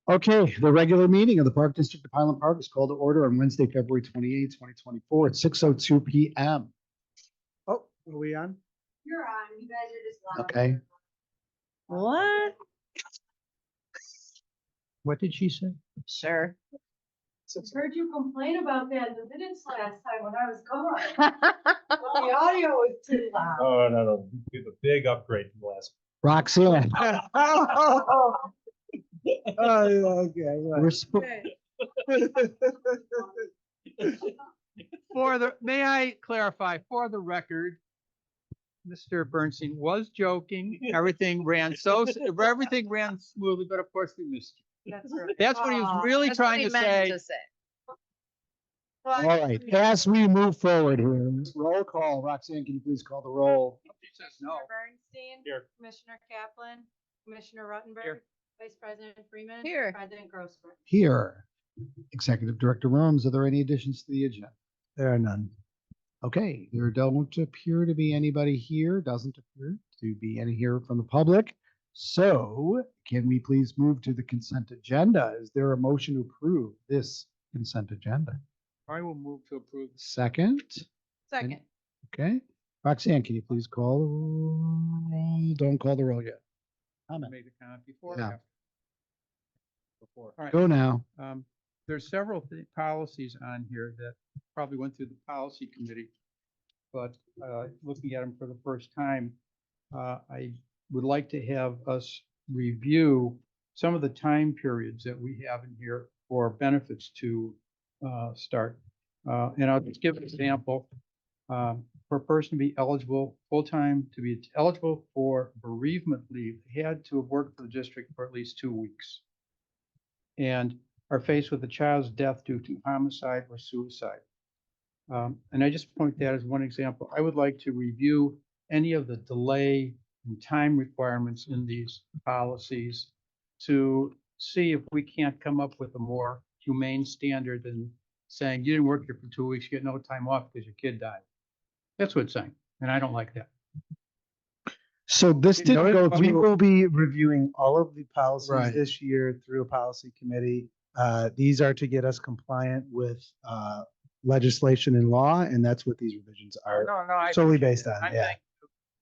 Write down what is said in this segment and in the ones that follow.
Okay, the regular meeting of the Park District of Highland Park is called to order on Wednesday, February 28th, 2024 at 6:02 p.m. Oh, are we on? You're on. You guys are just loud. Okay. What? What did she say? Sure. I heard you complain about that in the minutes last time when I was gone. The audio was too loud. Oh, no. We have a big upgrade from the last. Roxanne. Oh, okay. We're supposed. May I clarify, for the record, Mr. Bernstein was joking. Everything ran smoothly, but of course we missed you. That's right. That's what he was really That's trying what to he say. meant to say. All right, as we move forward here, roll call. Roxanne, can you please call the roll? She says no. Commissioner Bernstein. Here. Commissioner Kaplan. Commissioner Ruttenberg. Here. Vice President Freeman. Here. President Grossberg. Here. Executive Director Rooms, are there any additions to the agenda? There are none. Okay, there don't appear to be anybody here, doesn't appear to be any here from the public. So can we please move to the consent agenda? Is there a motion to approve this consent agenda? I will move to approve. Second, Second. okay. Roxanne, can you please call the roll? Don't call the roll yet. Comment. Made the comment before. Yeah. or after? Before. All right. Go now. There's several policies on here that probably went through the policy committee, but looking at them for the first time, I would like to have us review some of the time periods that we have in here for benefits to start. And I'll just give an example. For a person to be eligible full-time, to be eligible for bereavement leave, they had to have worked for the district for at least 2 weeks. And are faced with a child's death due to homicide or suicide. And I just point that as one example. I would like to review any of the delay and time requirements in these policies to see if we can't come up with a more humane standard than saying you didn't work here for 2 weeks, you get no time off because your kid died. That's what it's saying, and I don't like that. So this didn't go We through. will be reviewing all of the policies Right. this year through a policy committee. These are to get us compliant with legislation and law, and that's what these revisions are No, I solely appreciate based that. on. I'm Yeah. saying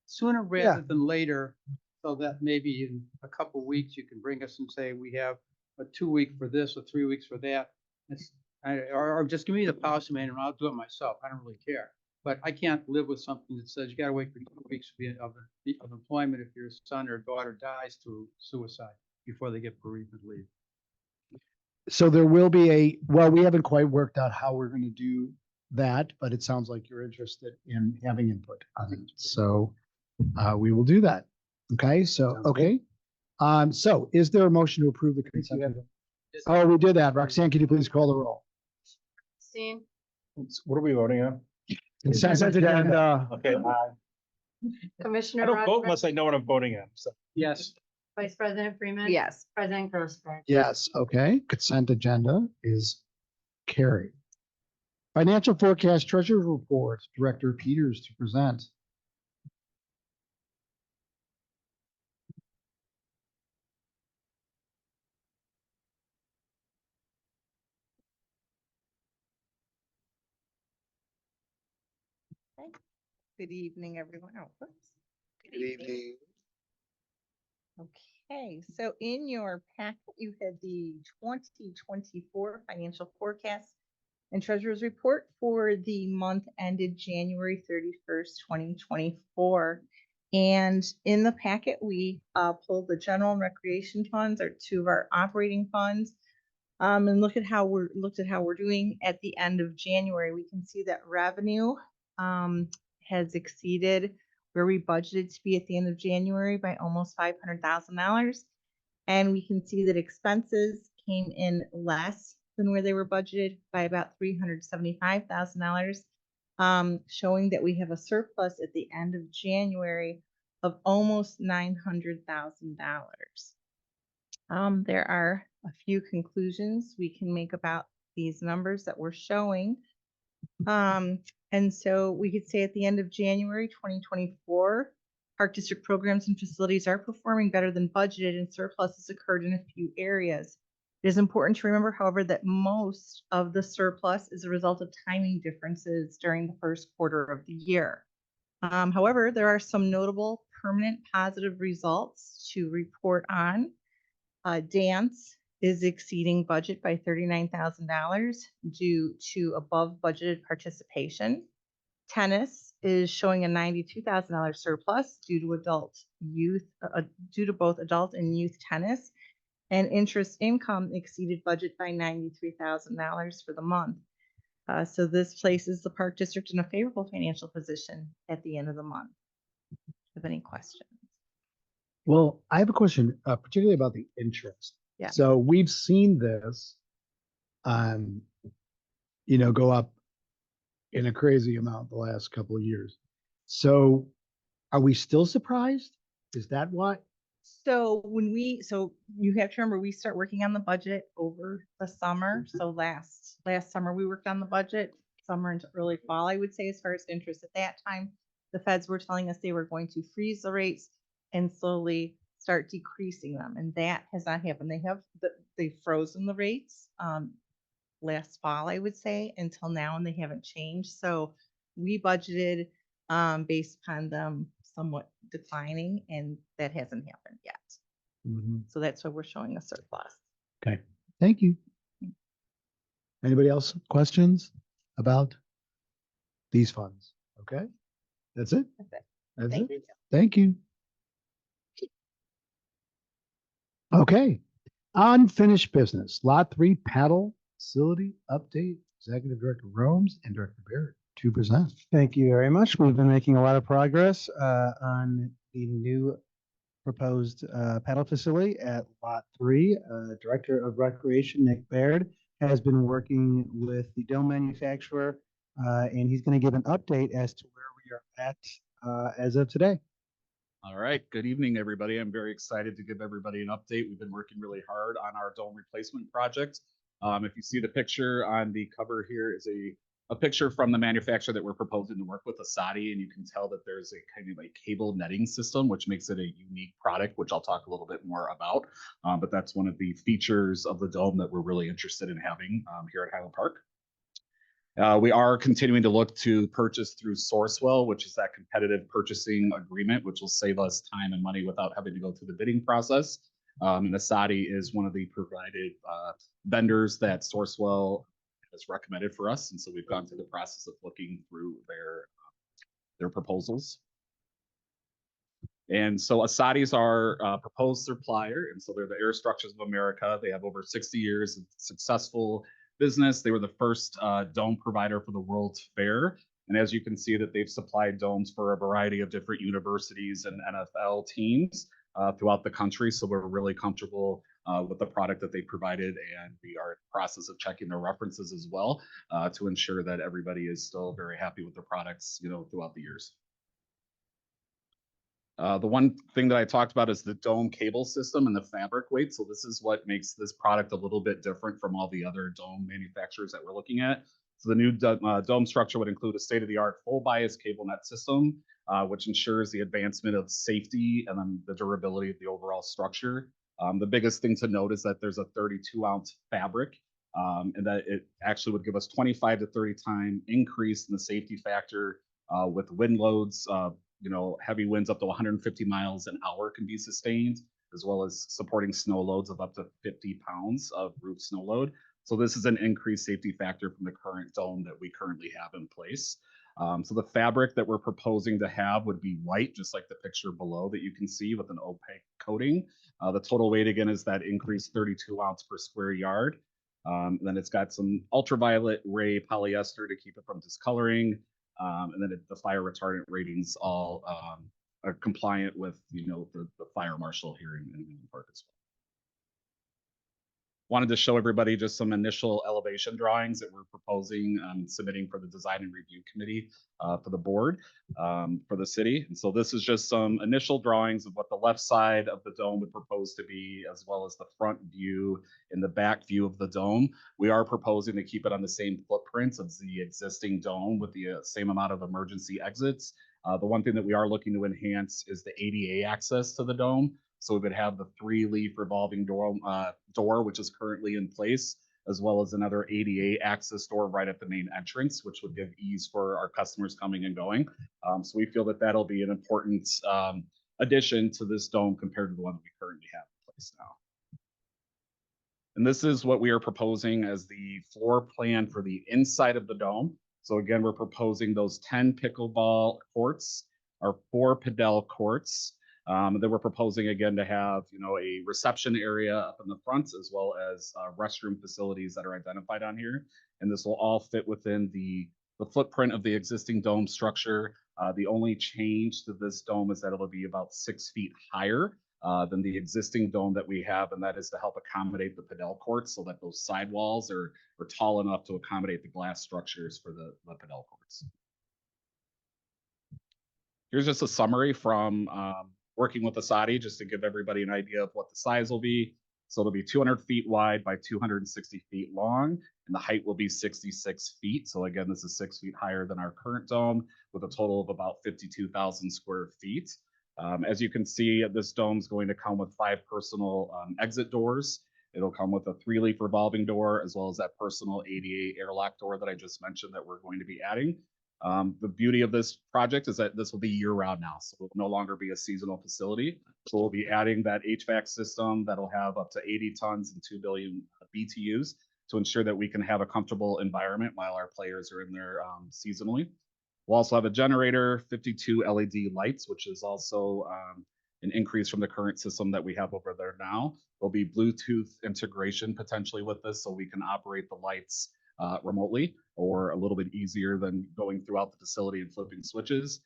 sooner Yeah. rather than later, so that maybe in a couple of weeks you can bring us and say we have a 2 week for this or 3 weeks for that. Or just give me the policy manual and I'll do it myself. I don't really care. But I can't live with something that says you gotta wait for 2 weeks of employment if your son or daughter dies through suicide before they get bereavement leave. So there will be well, we haven't quite worked out how we're going to do that, but it sounds like you're interested in having input on it. So we will do that. Okay, so, okay. So is there a motion to approve the consent agenda? Oh, we did that. Roxanne, can you please call the roll? Bernstein. What are we voting on? Consent agenda. Okay, Commissioner I don't vote Ruttenberg. unless I know what I'm voting on, so. Yes. Vice President Freeman. Yes. President Grossberg. Yes, okay. Consent agenda is carried. Financial forecast treasurer's report, Director Peters to present. Good evening, everyone. Oh, whoops. Good evening. Okay, so in your packet, you had the 2024 financial forecast and treasurer's report for the month ended January 31st, 2024. And in the packet, we pulled the general and recreation funds, or two of our operating funds. And looked at how we're doing at the end of January. We can see that revenue has exceeded where we budgeted to be at the end of January by almost $500,000. And we can see that expenses came in less than where they were budgeted by about $375,000, showing that we have a surplus at the end of January of almost $900,000. There are a few conclusions we can make about these numbers that we're showing. And so we could say at the end of January 2024, Park District programs and facilities are performing better than budgeted, and surpluses occurred in a few areas. It is important to remember, however, that most of the surplus is a result of timing differences during the first quarter of the year. However, there are some notable permanent positive results to report on. Dance is exceeding budget by $39,000 due to above budgeted participation. Tennis is showing a $92,000 surplus due to both adult and youth tennis. And interest income exceeded budget by $93,000 for the month. So this places the Park District in a favorable financial position at the end of the month. Have any questions? Well, I have a question, particularly about the interest. Yeah. So we've seen this, go up in a crazy amount the last couple of years. So are we still surprised? Is that why? So you have to remember, we start working on the budget over the summer. So last summer, we worked on the budget, summer into early fall, I would say, as far as interest. At that time, the feds were telling us they were going to freeze the rates and slowly start decreasing them. And that has not happened. They've frozen the rates last fall, I would say, until now, and they haven't changed. So we budgeted based upon them somewhat declining, and that hasn't happened yet. So that's why we're showing a surplus. Okay, thank you. Anybody else questions about these funds? Okay, that's it. That's it. That's Thank it. you. Thank you. Okay, unfinished business, Lot 3 paddle facility update. Executive Director Romes and Director Barrett to present. Thank you very much. We've been making a lot of progress on the new proposed paddle facility at Lot 3. Director of Recreation, Nick Baird, has been working with the dome manufacturer, and he's going to give an update as to where we are at as of today. All right, good evening, everybody. I'm very excited to give everybody an update. We've been working really hard on our dome replacement project. If you see the picture on the cover here is a picture from the manufacturer that we're proposing to work with, Asadi, and you can tell that there's a kind of a cable netting system, which makes it a unique product, which I'll talk a little bit more about. But that's one of the features of the dome that we're really interested in having here at Highland Park. We are continuing to look to purchase through Sourcewell, which is that competitive purchasing agreement, which will save us time and money without having to go through the bidding process. And Asadi is one of the provided vendors that Sourcewell has recommended for us. And so we've gone through the process of looking through their proposals. And so Asadi is our proposed supplier. And so they're the Air Structures of America. They have over 60 years of successful business. They were the first dome provider for the World's Fair. And as you can see that they've supplied domes for a variety of different universities and NFL teams throughout the country. So we're really comfortable with the product that they provided. And we are in the process of checking their references as well to ensure that everybody is still very happy with their products, throughout the years. The one thing that I talked about is the dome cable system and the fabric weight. So this is what makes this product a little bit different from all the other dome manufacturers that we're looking at. So the new dome structure would include a state-of-the-art full bias cable net system, which ensures the advancement of safety and then the durability of the overall structure. The biggest thing to note is that there's a 32-ounce fabric, and that it actually would give us 25 to 30 time increase in the safety factor with wind loads. Heavy winds up to 150 miles an hour can be sustained, as well as supporting snow loads of up to 50 pounds of roof snow load. So this is an increased safety factor from the current dome that we currently have in place. So the fabric that we're proposing to have would be white, just like the picture below that you can see with an opaque coating. The total weight again is that increased 32 ounce per square yard. And then it's got some ultraviolet ray polyester to keep it from discoloring. And then the fire retardant ratings all are compliant with, the fire marshal here in Highland Park as well. Wanted to show everybody just some initial elevation drawings that we're proposing submitting for the design and review committee for the board for the city. And so this is just some initial drawings of what the left side of the dome would propose to be, as well as the front view and the back view of the dome. We are proposing to keep it on the same footprint as the existing dome with the same amount of emergency exits. The one thing that we are looking to enhance is the ADA access to the dome. So we would have the 3-leaf revolving door, which is currently in place, as well as another ADA access door right at the main entrance, which would give ease for our customers coming and going. So we feel that that'll be an important addition to this dome compared to the one that we currently have in place now. And this is what we are proposing as the floor plan for the inside of the dome. So again, we're proposing those 10 pickleball courts, our 4 padel courts. Then we're proposing again to have, a reception area up in the front, as well as restroom facilities that are identified on here. And this will all fit within the footprint of the existing dome structure. The only change to this dome is that it'll be about 6 feet higher than the existing dome that we have, and that is to help accommodate the padel courts so that those sidewalls are tall enough to accommodate the glass structures for the padel courts. Here's just a summary from working with Asadi, just to give everybody an idea of what the size will be. So it'll be 200 feet wide by 260 feet long, and the height will be 66 feet. So again, this is 6 feet higher than our current dome, with a total of about 52,000 square feet. As you can see, this dome is going to come with 5 personal exit doors. It'll come with a 3-leaf revolving door, as well as that personal ADA airlock door that I just mentioned that we're going to be adding. The beauty of this project is that this will be year-round now, so it will no longer be a seasonal facility. So we'll be adding that HVAC system that'll have up to 80 tons and 2 billion BTUs to ensure that we can have a comfortable environment while our players are in there seasonally. We'll also have a generator, 52 LED lights, which is also an increase from the current system that we have over there now. There'll be Bluetooth integration potentially with this, so we can operate the lights remotely, or a little bit easier than going throughout the facility and flipping switches.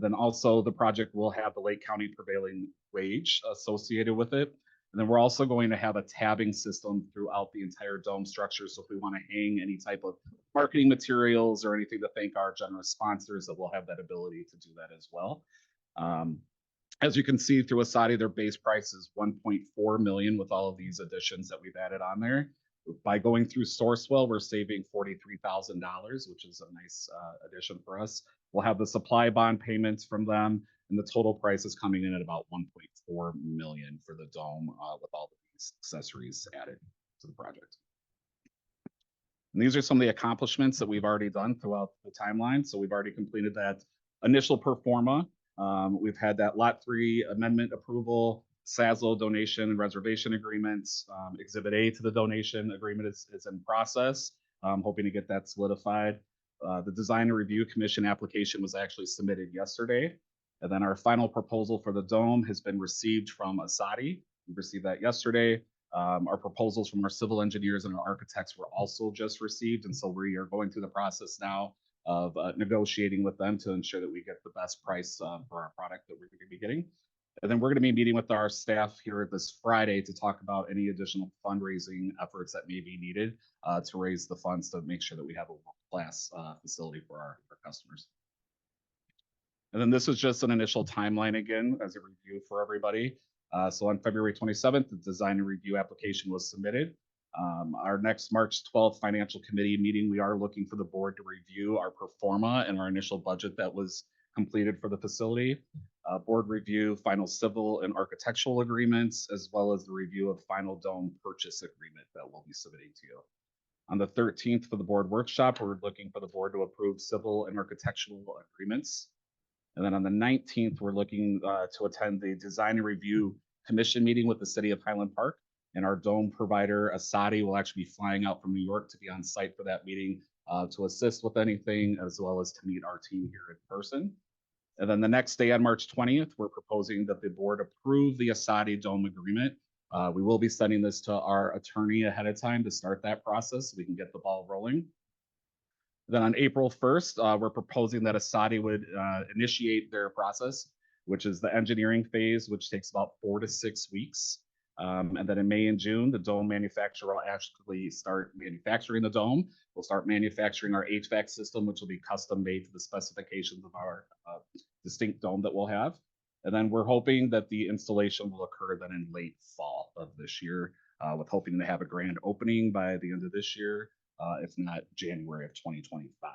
Then also the project will have the Lake County prevailing wage associated with it. And then we're also going to have a tabbing system throughout the entire dome structure. So if we want to hang any type of marketing materials or anything to thank our generous sponsors, that we'll have that ability to do that as well. As you can see through Asadi, their base price is $1.4 million with all of these additions that we've added on there. By going through Sourcewell, we're saving $43,000, which is a nice addition for us. We'll have the supply bond payments from them, and the total price is coming in at about $1.4 million for the dome with all of these accessories added to the project. And these are some of the accomplishments that we've already done throughout the timeline. So we've already completed that initial pro forma. We've had that Lot 3 amendment approval, SASL donation and reservation agreements. Exhibit A to the donation agreement is in process. I'm hoping to get that solidified. The design and review commission application was actually submitted yesterday. And then our final proposal for the dome has been received from Asadi. We received that yesterday. Our proposals from our civil engineers and our architects were also just received. And so we are going through the process now of negotiating with them to ensure that we get the best price for our product that we're going to be getting. And then we're going to be meeting with our staff here this Friday to talk about any additional fundraising efforts that may be needed to raise the funds to make sure that we have a world-class facility for our customers. And then this is just an initial timeline again as a review for everybody. So on February 27th, the design and review application was submitted. Our next March 12th financial committee meeting, we are looking for the board to review our pro forma and our initial budget that was completed for the facility. Board review final civil and architectural agreements, as well as the review of final dome purchase agreement that we'll be submitting to you. On the 13th for the board workshop, we're looking for the board to approve civil and architectural agreements. And then on the 19th, we're looking to attend the design and review commission meeting with the city of Highland Park. And our dome provider, Asadi, will actually be flying out from New York to be on site for that meeting to assist with anything, as well as to meet our team here in person. And then the next day on March 20th, we're proposing that the board approve the Asadi dome agreement. We will be sending this to our attorney ahead of time to start that process so we can get the ball rolling. Then on April 1st, we're proposing that Asadi would initiate their process, which is the engineering phase, which takes about 4 to 6 weeks. And then in May and June, the dome manufacturer will actually start manufacturing the dome. We'll start manufacturing our HVAC system, which will be custom made to the specifications of our distinct dome that we'll have. And then we're hoping that the installation will occur then in late fall of this year, with hoping to have a grand opening by the end of this year, if not January of 2025.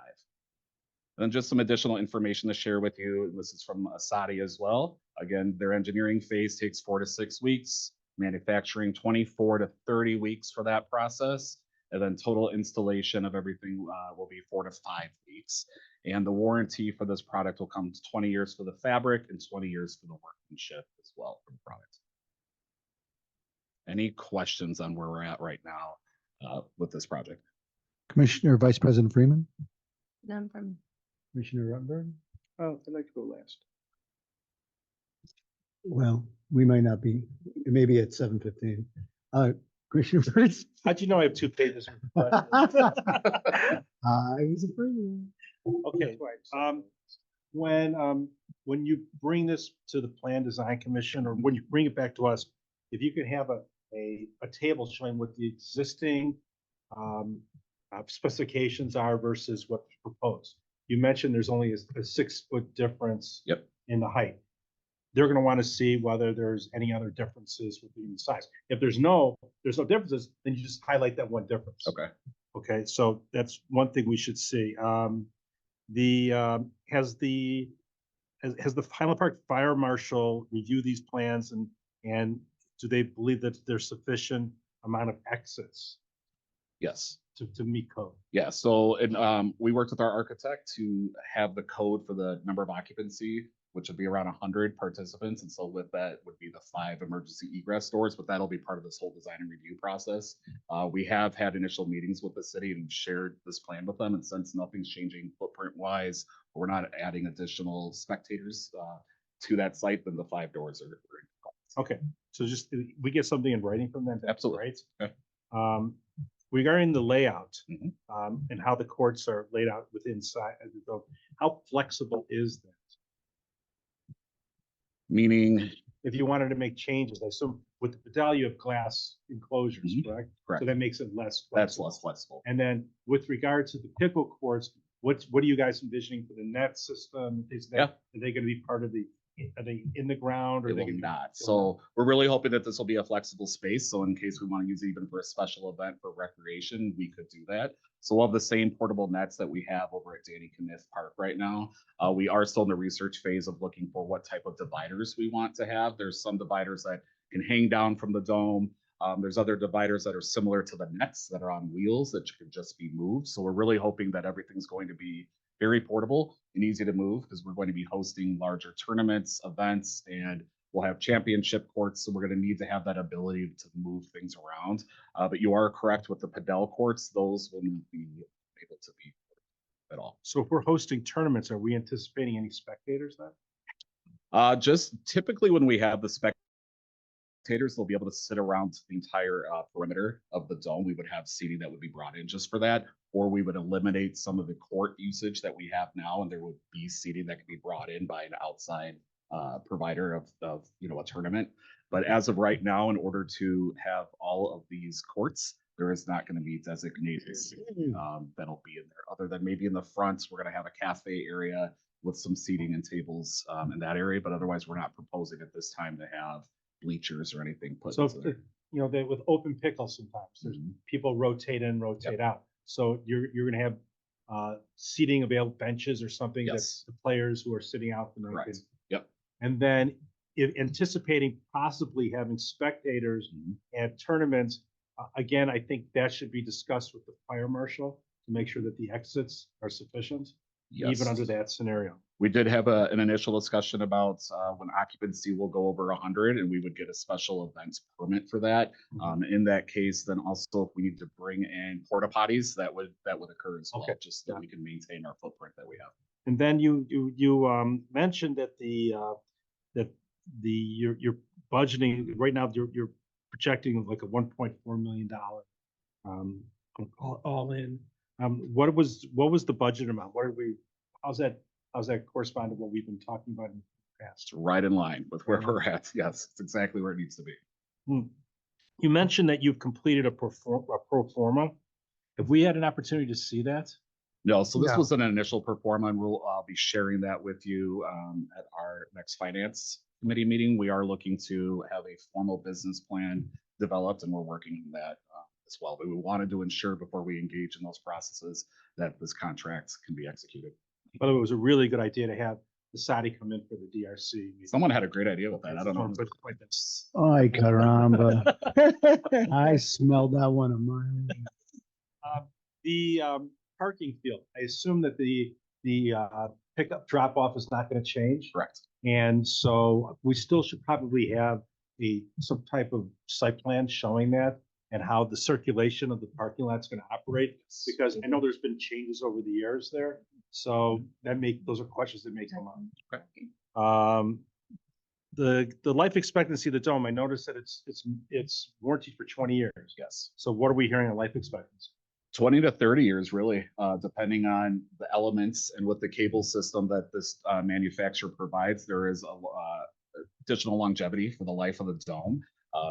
And then just some additional information to share with you. This is from Asadi as well. Again, their engineering phase takes 4 to 6 weeks, manufacturing 24 to 30 weeks for that process. And then total installation of everything will be 4 to 5 weeks. And the warranty for this product will come to 20 years for the fabric and 20 years for the workmanship as well for the product. Any questions on where we're at right now with this project? Commissioner Vice President Freeman, None from. Commissioner Ruttenberg. Oh, I'd like to go last. Well, we might not be, maybe at 7:15. Commissioner Fritz. How'd you know I have 2 pages? I was afraid. Okay, when you bring this to the Plan Design Commission, or when you bring it back to us, if you could have a table showing what the existing specifications are versus what's proposed. You mentioned there's only a 6-foot difference Yep. in the height. They're gonna want to see whether there's any other differences within the size. If there's no differences, then you just highlight that one difference. Okay. Okay, so that's one thing we should see. Has the Highland Park Fire Marshal reviewed these plans and do they believe that there's sufficient amount of exits Yes. to meet code? Yeah, so we worked with our architect to have the code for the number of occupancy, which would be around 100 participants. And so with that would be the 5 emergency egress doors, but that'll be part of this whole design and review process. We have had initial meetings with the city and shared this plan with them. And since nothing's changing footprint wise, we're not adding additional spectators to that site, then the 5 doors are. Okay, so just we get something in writing from them. That's Absolutely. Right. Okay. Regarding the layout Mhm. and how the courts are laid out within how flexible is that? Meaning, If you wanted to make changes, I assume with the Padel, you have glass enclosures, Mhm. correct? Correct. So that makes it less. that's flexible. less flexible. And then with regard to the pickle courts, what are you guys envisioning for the net system? Are they gonna be part of are they in the ground or It are they will gonna be? not. So we're really hoping that this will be a flexible space. So in case we want to use it even for a special event for recreation, we could do that. So we'll have the same portable nets that we have over at Danny Kniff Park right now. We are still in the research phase of looking for what type of dividers we want to have. There's some dividers that can hang down from the dome. There's other dividers that are similar to the nets that are on wheels that can just be moved. So we're really hoping that everything's going to be very portable and easy to move because we're going to be hosting larger tournaments, events, and we'll have championship courts. So we're going to need to have that ability to move things around. But you are correct with the Padel courts; those will not be able to be at all. So if we're hosting tournaments, are we anticipating any spectators then? Just typically when we have the spectators, they'll be able to sit around the entire perimeter of the dome. We would have seating that would be brought in just for that, or we would eliminate some of the court usage that we have now, and there would be seating that could be brought in by an outside provider of a tournament. But as of right now, in order to have all of these courts, there is not going to be designated that'll be in there. Other than maybe in the front, we're going to have a cafe area with some seating and tables in that area. But otherwise, we're not proposing at this time to have bleachers or anything put So, into there. with open pickles, sometimes there's people rotate in, rotate out. So you're gonna have seating available, benches or something that Yes. the players who are sitting out the night. Correct. Yep. And then if anticipating possibly having spectators at tournaments, again, I think that should be discussed with the fire marshal to make sure that the exits are sufficient, Yes. even under that scenario. We did have an initial discussion about when occupancy will go over 100 and we would get a special events permit for that. In that case, then also if we need to bring in porta potties, that would occur as well, Okay. just so that we can maintain our footprint that we have. And then you mentioned that you're budgeting right now. You're projecting like a $1.4 million all in. What was the budget amount? How's that correspond to what we've been talking about in the past? It's right in line with where we're at. Yes, it's exactly where it needs to be. You mentioned that you've completed a pro forma. Have we had an opportunity to see that? No, so this No. was an initial pro forma, and we'll be sharing that with you at our next finance committee meeting. We are looking to have a formal business plan developed, and we're working on that as well. But we wanted to ensure before we engage in those processes that this contract can be executed. By the way, it was a really good idea to have Sadi come in for the DRC. meeting. Someone had a great idea with that. I don't know. But that's- Ay, caramba. I smelled that one a mile. The parking field, I assume that the pickup drop off is not going to change. Correct. And so we still should probably have some type of site plan showing that and how the circulation of the parking lot's going to operate. Because I know there's been changes over the years there. So those are questions that may come up. Okay. The life expectancy of the dome, I noticed that it's warranty for 20 years. Yes. So what are we hearing on life expectancy? 20 to 30 years, really, depending on the elements and what the cable system that this manufacturer provides. There is additional longevity for the life of the dome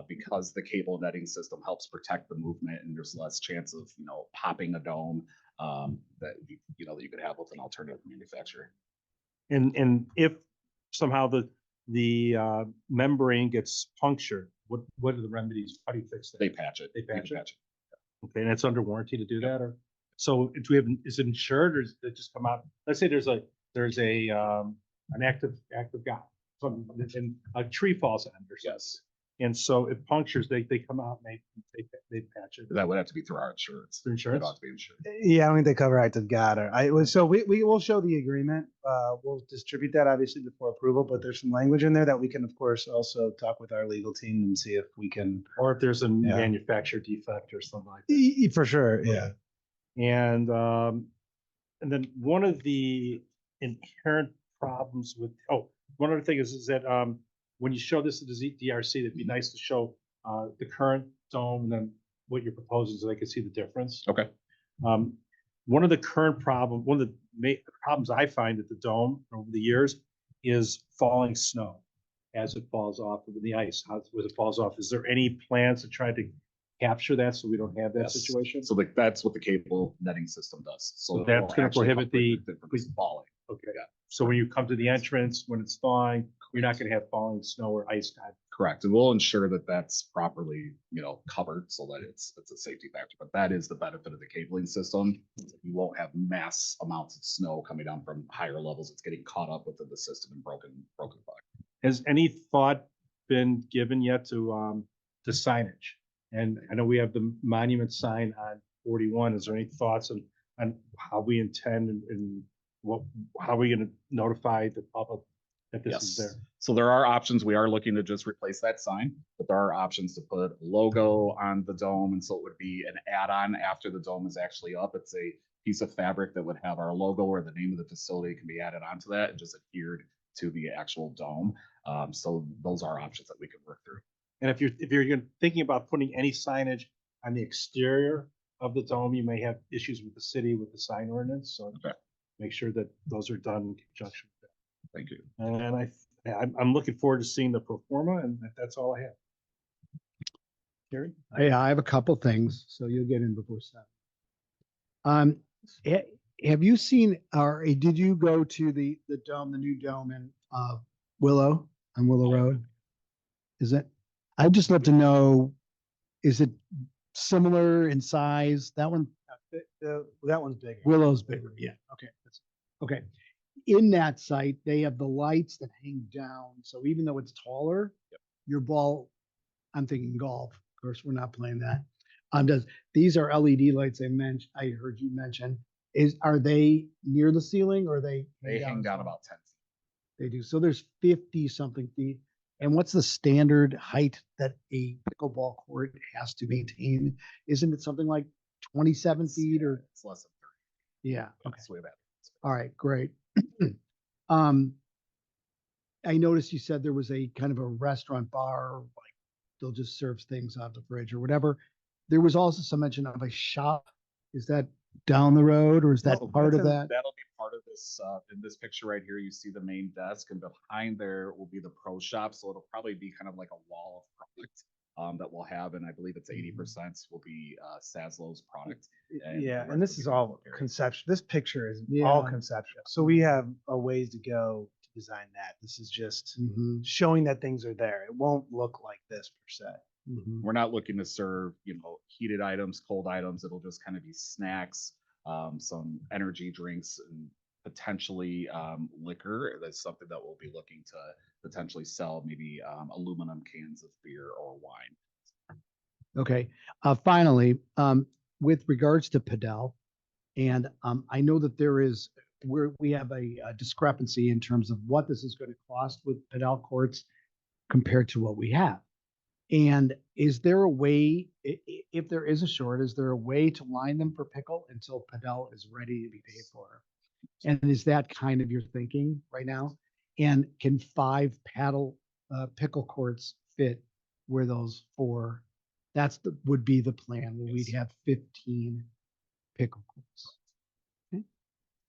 because the cable netting system helps protect the movement, and there's less chance of popping a dome that you could have with an alternative manufacturer. And if somehow the membrane gets punctured, what are the remedies? How do you fix that? They patch it. They patch You it? patch it. Okay, and it's under warranty to do that, or so do we have? Is it insured, or does it just come out? Let's say there's an active guy, and a tree falls on or something. Yes. And so it punctures, they come out and they patch it. That would have to be through our insurance. Through insurance? It'd have to be insured. Yeah, I don't think they cover active God. So we will show the agreement. We'll distribute that obviously before approval, but there's some language in there that we can, of course, also talk with our legal team and see if we can. Or if there's a Yeah. manufacturer defect or something like that. For sure, yeah. And then one of the inherent problems with, one other thing is that when you show this to the DRC, it'd be nice to show the current dome and then what you're proposing so they can see the difference. Okay. One of the problems I find at the dome over the years is falling snow as it falls off of the ice, as it falls off. Is there any plans to try to capture that so we don't have that Yes. situation? So that's what the cable netting system does. So it that's will gonna actually prohibit help the- prevent it from falling. Okay. Yeah. So when you come to the entrance, when it's thawing, you're not going to have falling snow or ice. Correct. And we'll ensure that that's properly, covered so that it's a safety factor. But that is the benefit of the cabling system. You won't have mass amounts of snow coming down from higher levels. It's getting caught up within the system and broken back. Has any thought been given yet to signage? And I know we have the monument sign on 41. Is there any thoughts on how we intend and how are we going to notify the public that this is there? So there are options. We are looking to just replace that sign, but there are options to put a logo on the dome. And so it would be an add-on after the dome is actually up. It's a piece of fabric that would have our logo or the name of the facility can be added onto that and just adhered to the actual dome. So those are options that we can work through. And if you're thinking about putting any signage on the exterior of the dome, you may have issues with the city with the sign ordinance. So make sure that those are done in conjunction with that. Thank you. And I'm looking forward to seeing the pro forma, and that's all I have. Gary? Yeah, I have a couple things, so you'll get in before 7. Have you seen, or did you go to the dome, the new dome in on Willow Road? Is it? I'd just love to know, is it similar in size? That one, That one's bigger. Willow's bigger. Yeah. Okay. Okay. In that site, they have the lights that hang down. So even though it's taller, your ball, I'm thinking golf. Of course, we're not playing that. These are LED lights I heard you mention. Are they near the ceiling or They hang down as well? about 10 feet. They do. So there's 50 something feet. And what's the standard height that a pickleball court has to maintain? Isn't it something like 27 feet or? It's less than 30. Yeah. Okay. That's way better. All right, great. I noticed you said there was a kind of a restaurant bar, like they'll just serve things out of the fridge or whatever. There was also some mention of a shop. Is that down the road or is that part of that? That'll be part of this. In this picture right here, you see the main desk, and behind there will be the pro shop. So it'll probably be kind of like a wall of product that we'll have, and I believe it's 80% will be Saslow's product. Yeah, the and rest this will is be all public area. conceptual. This picture is Yeah. all conceptual. So we have a ways to go to design that. This is just Mhm, showing that things are there. It won't look like this per se. mhm. We're not looking to serve, heated items, cold items. It'll just kind of be snacks, some energy drinks, and potentially liquor. That's something that we'll be looking to potentially sell, maybe aluminum cans of beer or wine. Okay. Finally, with regards to Padel, and I know that we have a discrepancy in terms of what this is going to cost with Padel courts compared to what we have. And is there a way, if there is a short, is there a way to line them for pickle until Padel is ready to be paid for? And is that kind of your thinking right now? And can 5 pickle courts fit where those 4? Would be the plan. We'd have 15 pickle courts. Okay,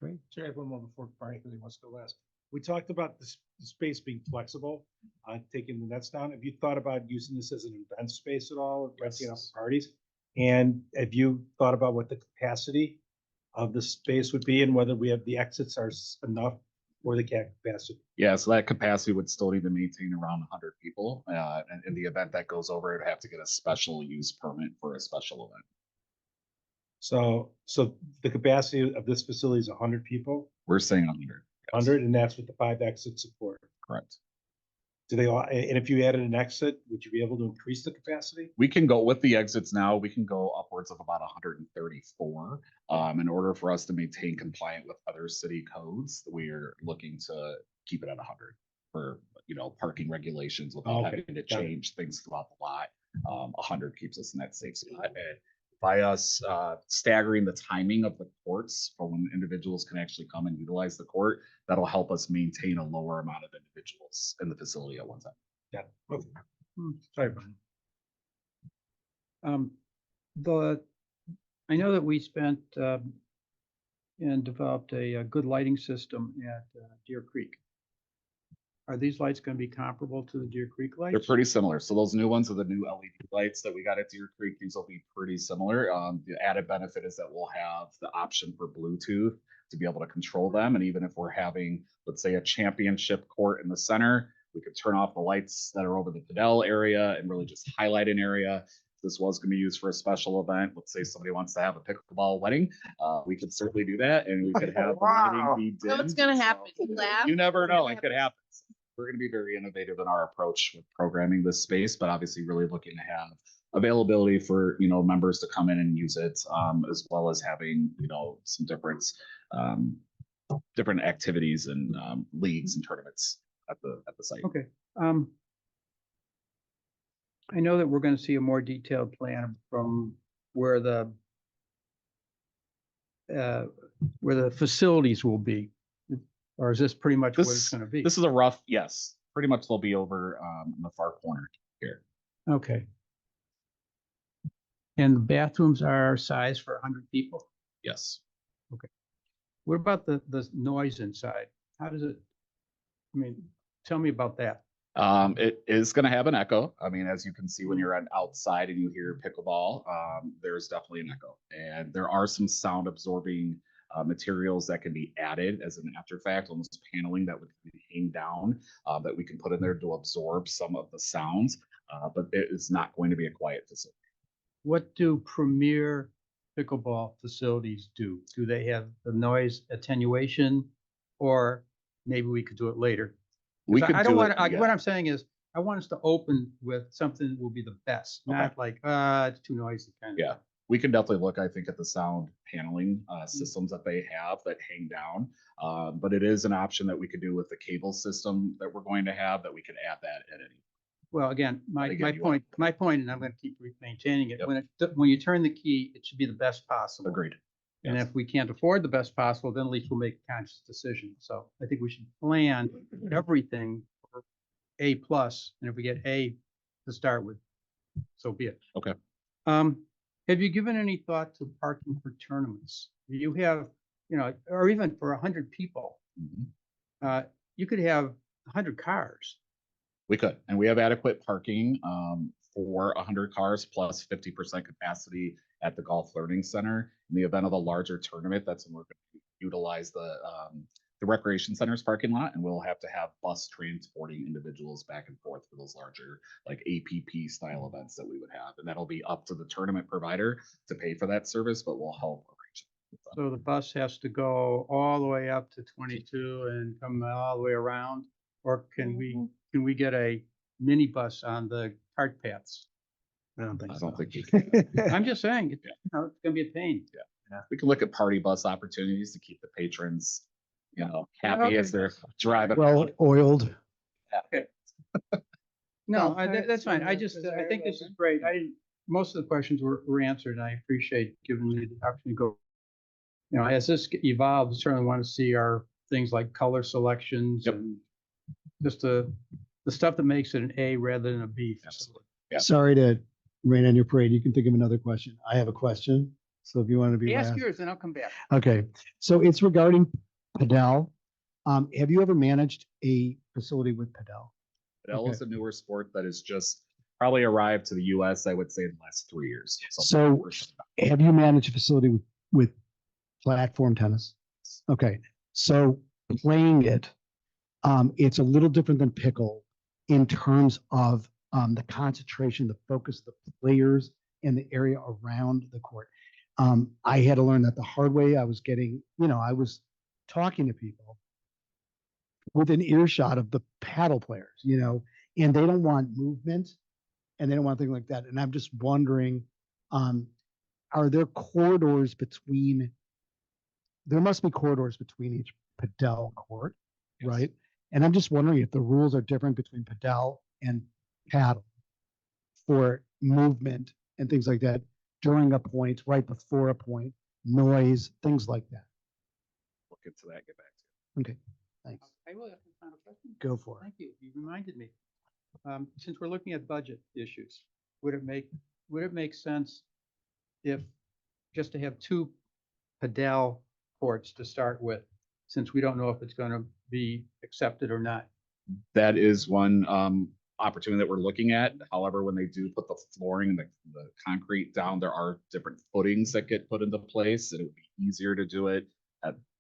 great. Sorry, I have one more before Brian really wants to go last. We talked about the space being flexible, taking the nets down. Have you thought about using this as an event space at all, renting it out for parties? And have you thought about what the capacity of the space would be and whether we have the exits are enough for the capacity? Yeah, so that capacity would still need to maintain around 100 people. And in the event that goes over, it'd have to get a special use permit for a special event. So the capacity of this facility is 100 people, We're saying 100. 100, and that's with the 5 exits support. Correct. Do they all, and if you added an exit, would you be able to increase the capacity? We can go with the exits now. We can go upwards of about 134. In order for us to maintain compliant with other city codes, we're looking to keep it at 100 for, parking regulations without Okay, having to got it. change things throughout the lot. 100 keeps us in that safe spot. And by us staggering the timing of the courts for when individuals can actually come and utilize the court, that'll help us maintain a lower amount of individuals in the facility at one time. Yeah. Okay. Sorry, Brian. I know that we spent and developed a good lighting system at Deer Creek. Are these lights going to be comparable to the Deer Creek lights? They're pretty similar. So those new ones are the new LED lights that we got at Deer Creek. These will be pretty similar. The added benefit is that we'll have the option for Bluetooth to be able to control them. And even if we're having, let's say, a championship court in the center, we could turn off the lights that are over the Padel area and really just highlight an area. If this was going to be used for a special event, let's say somebody wants to have a pickleball wedding, we could certainly do that. And we could have the lighting be So what's dimmed. gonna So happen? You laugh? you never know. It could happen. We're going to be very innovative in our approach with programming this space, but obviously really looking to have availability for, members to come in and use it, as well as having, some different activities and leagues and tournaments at the site. Okay. I know that we're going to see a more detailed plan from where the facilities will be. Or is this pretty much what it's going to be? This is a rough, yes, pretty much they'll be over in the far corner here. Okay. And the bathrooms are size for 100 people? Yes. What about the noise inside? How does it, tell me about that. It is going to have an echo. As you can see, when you're outside and you hear pickleball, there's definitely an echo. And there are some sound absorbing materials that can be added as an after fact, almost paneling that would hang down that we can put in there to absorb some of the sounds. But it is not going to be a quiet facility. What do premier pickleball facilities do? Do they have the noise attenuation, or maybe we could do it later? We could I don't do want, it, yeah. what I'm saying is, I want us to open with something that will be the best, not like, it's too noisy kind of. Yeah. We can definitely look, I think, at the sound paneling systems that they have that hang down. But it is an option that we could do with the cable system that we're going to have, that we could add that at any. Well, again, my Again, you point, and I'm going to keep maintaining it. Yep. When you turn the key, it should be the best possible. Agreed. And Yes. if we can't afford the best possible, then at least we'll make a conscious decision. So I think we should plan everything for A plus, and if we get A to start with, so be it. Okay. Have you given any thought to parking for tournaments? You have, or even for 100 people, Mhm. you could have 100 cars. We could, and we have adequate parking for 100 cars plus 50% capacity at the Golf Learning Center. In the event of a larger tournament, that's when we're going to utilize the recreation center's parking lot, and we'll have to have bus transporting individuals back and forth for those larger, like APP style events that we would have, and that'll be up to the tournament provider to pay for that service, but we'll help arrange it with So the bus has to go all the way up to 22 and come all the way around? Or can we get a mini bus on the cart paths? I don't think I so. don't think we can. I'm just saying, it's gonna be a pain. We can look at party bus opportunities to keep the patrons, happy as they're driving. Well oiled. No, Golf carts that's fine. or I the just, I preserve think this is over. great. Most of the questions were answered, and I appreciate giving me the opportunity to go. As this evolves, certainly want to see our things like color selections Yep. and just the stuff that makes it an A rather than a B. Absolutely. Yeah. Sorry to rain on your parade. You can think of another question. I have a question. So if you want to be Ask last. yours, then I'll come back. Okay, so it's regarding Padel. Have you ever managed a facility with Padel? Padel Okay. is a newer sport that has just probably arrived to the US, I would say, in the last 3 years. So have you managed a facility with platform tennis? Okay, so playing it, it's a little different than pickle in terms of the concentration, the focus, the players, and the area around the court. I had to learn that the hard way. I was getting, I was talking to people within earshot of the paddle players, and they don't want movement and they don't want things like that. And I'm just wondering, are there corridors between, there must be corridors between each Padel court, Yes. right? And I'm just wondering if the rules are different between Padel and paddle for movement and things like that during a point, right before a point, noise, things like that. Look into that, get back to Okay, thanks. I will have a final question. Go for it. Thank you. You reminded me. Since we're looking at budget issues, would it make sense if just to have 2 Padel courts to start with, since we don't know if it's going to be accepted or not? That is one opportunity that we're looking at. However, when they do put the flooring, the concrete down, there are different footings that get put into place, and it would be easier to do it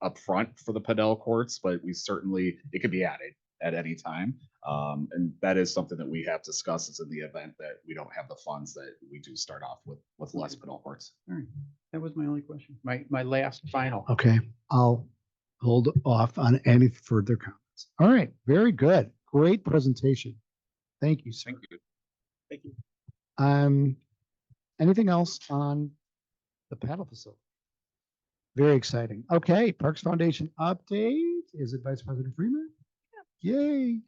up front for the Padel courts, but it could be added at any time. And that is something that we have discussed is in the event that we don't have the funds, that we do start off with less Padel courts. All right. That was my only question. My last final. Okay, I'll hold off on any further comments. All right, very good. Great presentation. Thank you, sir. Thank you. Thank you. Anything else on the paddle facility? Very exciting. Okay, Parks Foundation update. Is it Vice President Freeman? Yay.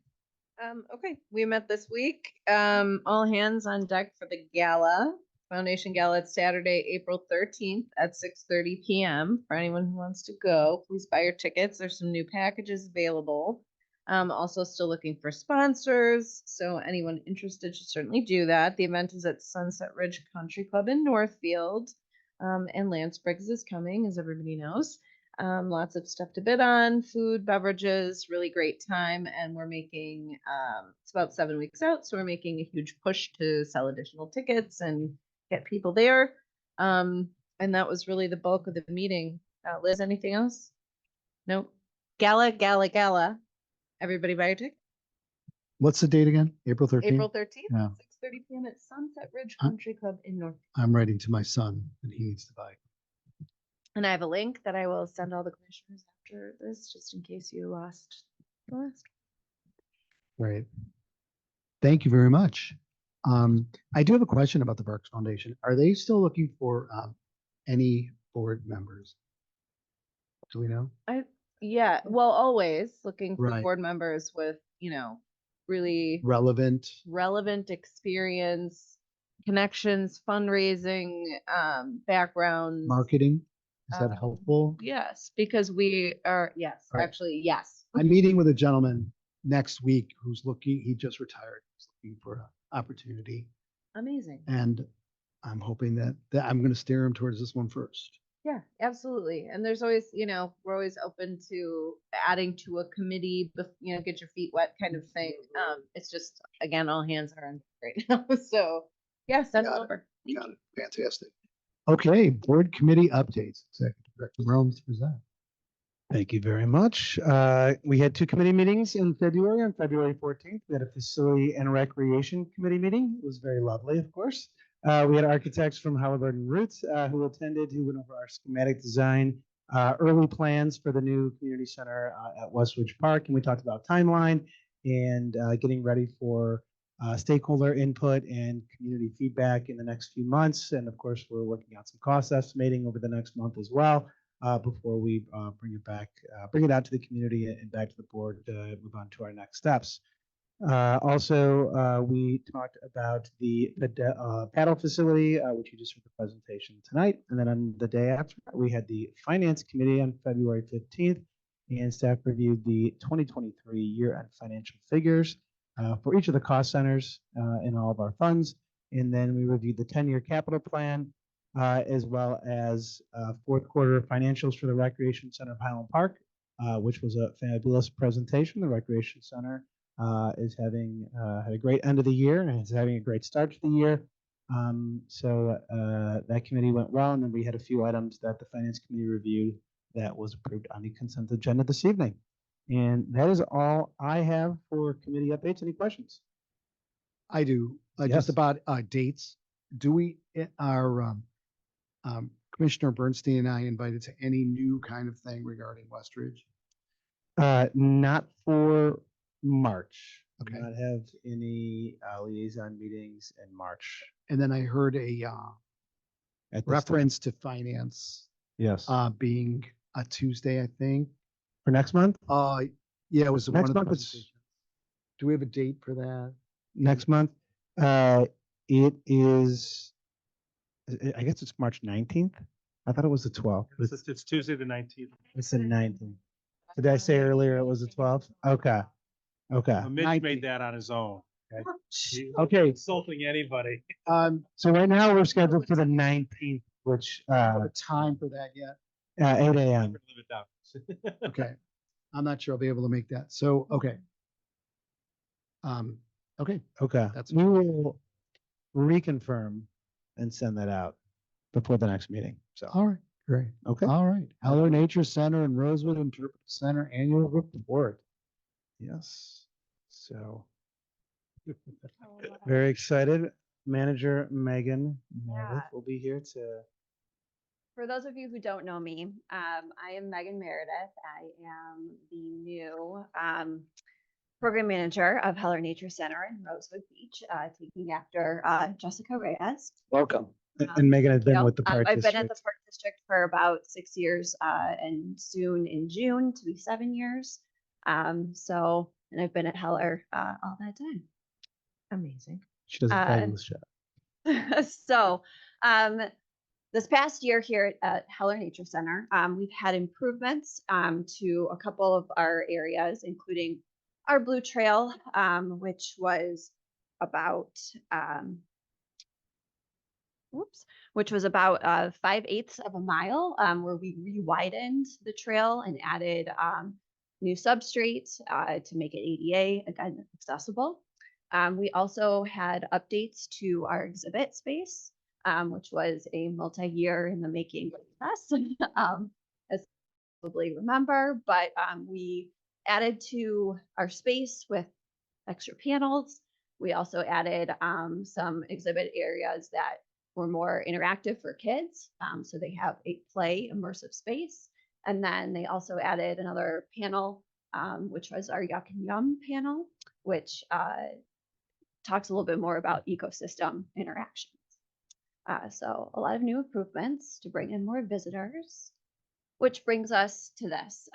Okay, we met this week. All hands on deck for the gala, Foundation Gala. It's Saturday, April 13th at 6:30 p.m. For anyone who wants to go, please buy your tickets. There's some new packages available. Also still looking for sponsors. So anyone interested should certainly do that. The event is at Sunset Ridge Country Club in Northfield. And Lance Briggs is coming, as everybody knows. Lots of stuff to bid on, food, beverages, really great time. And we're making, it's about 7 weeks out. So we're making a huge push to sell additional tickets and get people there. And that was really the bulk of the meeting. Liz, anything else? Nope. Gala. Everybody buy your ticket. What's the date again? April 13th? April 13th, Yeah. 6:30 p.m. at Sunset Ridge Country Club in North. I'm writing to my son that he needs to buy. And I have a link that I will send all the commissioners after this, just in case you lost the last. Right. Thank you very much. I do have a question about the Parks Foundation. Are they still looking for any board members? Do we know? Yeah, well, always looking for Right. board members with, really Relevant? experience, connections, fundraising, backgrounds. Marketing? Is that helpful? Yes, because we are, yes, Right. actually, yes. I'm meeting with a gentleman next week who's he just retired. He's looking for an opportunity. Amazing. And I'm hoping that I'm going to steer him towards this one first. Yeah, absolutely. And there's always, we're always open to adding to a committee, get your feet wet kind of thing. It's just, again, all hands are on right now. So yeah, send it Got it. over. Got it. Fantastic. Okay, board committee updates. Executive Director Rome to present. Thank you very much. We had 2 committee meetings in February. On February 14th, we had a facility and recreation committee meeting. It was very lovely, of course. We had architects from Halliburton Roots who attended, who went over our schematic design early plans for the new community center at Westridge Park, and we talked about timeline and getting ready for stakeholder input and community feedback in the next few months. And of course, we're working out some cost estimating over the next month as well before we bring it out to the community and back to the board to move on to our next steps. Also, we talked about the paddle facility, which you just heard the presentation tonight. And then on the day after, we had the Finance Committee on February 15th, and staff reviewed the 2023 year-end financial figures for each of the cost centers in all of our funds. And then we reviewed the 10-year capital plan, as well as fourth quarter financials for the Recreation Center of Highland Park, which was a fabulous presentation. The Recreation Center is having had a great end of the year and is having a great start to the year. So that committee went well, and then we had a few items that the Finance Committee reviewed that was approved on the consent agenda this evening. And that is all I have for committee updates. Any questions? I do. Yes. Just about dates. Do we, are Commissioner Bernstein and I invited to any new kind of thing regarding Westridge? Not for March. Okay. Not have any liaison meetings in March. And then I heard a At this time. reference to finance Yes. being a Tuesday, I think. For next month? Yeah, it was one Next of the month it's- presentations. Do we have a date for that? Next month? It is, I guess it's March 19th. I thought it was the 12th. It's Tuesday the 19th. It's the 19th. Did I say earlier it was the 12th? Okay. Okay. Mitch 19th. made that on his own. He- Okay. Insulting anybody. So right now we're scheduled for the 19th, which, A time for that yet? 8 a.m. Live it down. Okay. I'm not sure I'll be able to make that. So, okay. Okay. Okay. That's- We will reconfirm and send that out before the next meeting. So, All right. Great. okay. All right. Heller Nature Center and Rosewood Interpretive Center Annual Report. Yes. So very excited. Manager Megan Meredith will be here to. For those of you who don't know me, I am Megan Meredith. I am the new program manager of Heller Nature Center in Rosewood Beach, taking after Jessica Reyes. Welcome. And Megan has been with the park I've been at the district. park district for about 6 years, and soon in June to be 7 years. And I've been at Heller all that time. Amazing. She does a fabulous job. So, this past year here at Heller Nature Center, we've had improvements to a couple of our areas, including our Blue Trail, which was about 5/8 of a mile, where we re-widened the trail and added new substrate to make it ADA again accessible. We also had updates to our exhibit space, which was a multi-year in the making process, as you probably remember, but we added to our space with extra panels. We also added some exhibit areas that were more interactive for kids, so they have a play immersive space. And then they also added another panel, which was our Yuck and Yum panel, which talks a little bit more about ecosystem interactions. So a lot of new improvements to bring in more visitors, which brings us to this.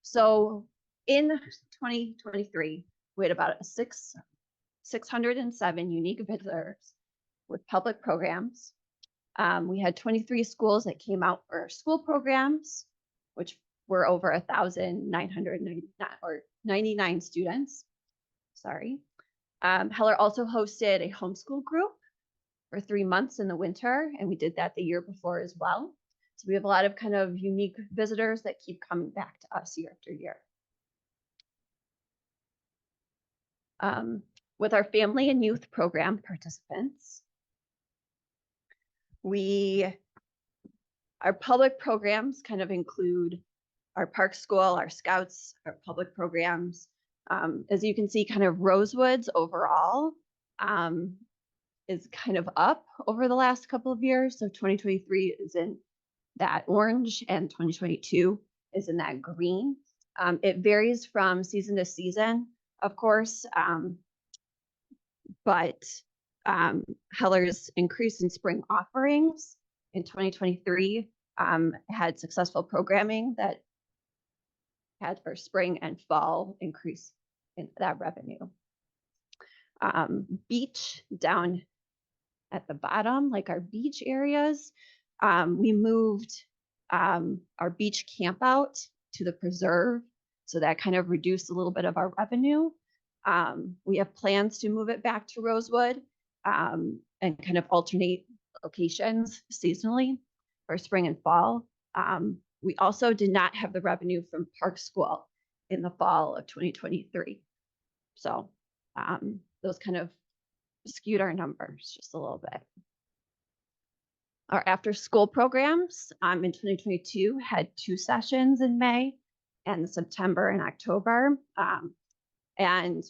So in 2023, we had about 607 unique visitors with public programs. We had 23 schools that came out for our school programs, which were over 1,999 students. Sorry. Heller also hosted a homeschool group for 3 months in the winter, and we did that the year before as well. So we have a lot of kind of unique visitors that keep coming back to us year after year. With our family and youth program participants, our public programs kind of include our park school, our scouts, our public programs. As you can see, kind of Rosewoods overall is kind of up over the last couple of years. So 2023 isn't that orange, and 2022 is in that green. It varies from season to season, of course, but Heller's increase in spring offerings in 2023 had successful programming that had our spring and fall increase in that revenue. Beach down at the bottom, like our beach areas, we moved our beach camp out to the preserve. So that kind of reduced a little bit of our revenue. We have plans to move it back to Rosewood and kind of alternate locations seasonally for spring and fall. We also did not have the revenue from Park School in the fall of 2023. So those kind of skewed our numbers just a little bit. Our after school programs in 2022 had 2 sessions in May and September and October. And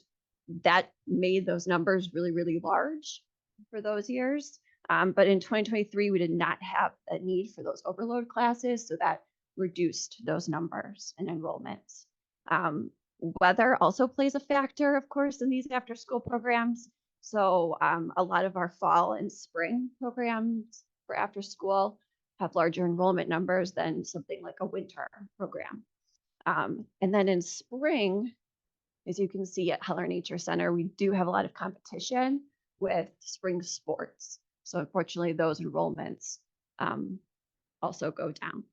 that made those numbers really, really large for those years. But in 2023, we did not have a need for those overload classes, so that reduced those numbers and enrollments. Weather also plays a factor, of course, in these after school programs. So a lot of our fall and spring programs for after school have larger enrollment numbers than something like a winter program. And then in spring, as you can see at Heller Nature Center, we do have a lot of competition with spring sports. So unfortunately, those enrollments also go down.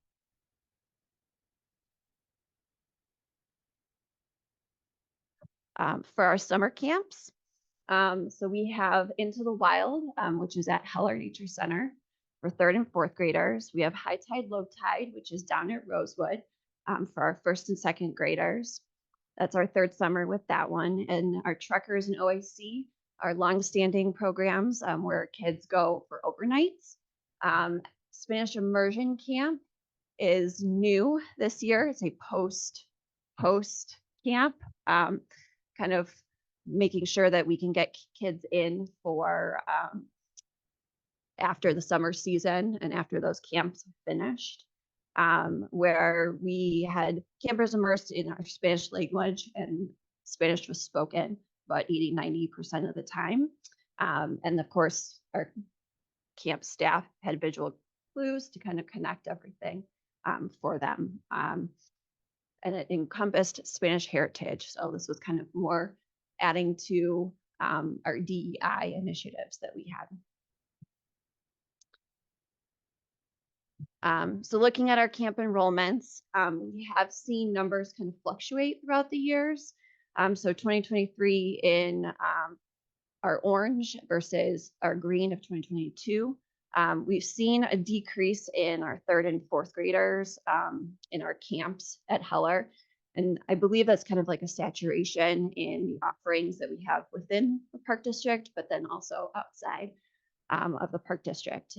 For our summer camps, so we have Into the Wild, which is at Heller Nature Center for 3rd and 4th graders. We have High Tide, Low Tide, which is down at Rosewood for our 1st and 2nd graders. That's our 3rd summer with that one. And our Truckers and OAC are longstanding programs where kids go for overnights. Spanish Immersion Camp is new this year. It's a post camp, kind of making sure that we can get kids in for after the summer season and after those camps finished, where we had campers immersed in our Spanish language and Spanish was spoken about 80–90% of the time. And of course, our camp staff had visual clues to kind of connect everything for them. And it encompassed Spanish heritage. So this was kind of more adding to our DEI initiatives that we had. So looking at our camp enrollments, we have seen numbers kind of fluctuate throughout the years. So 2023 in our orange versus our green of 2022. We've seen a decrease in our 3rd and 4th graders in our camps at Heller. And I believe that's kind of like a saturation in the offerings that we have within the park district, but then also outside of the park district.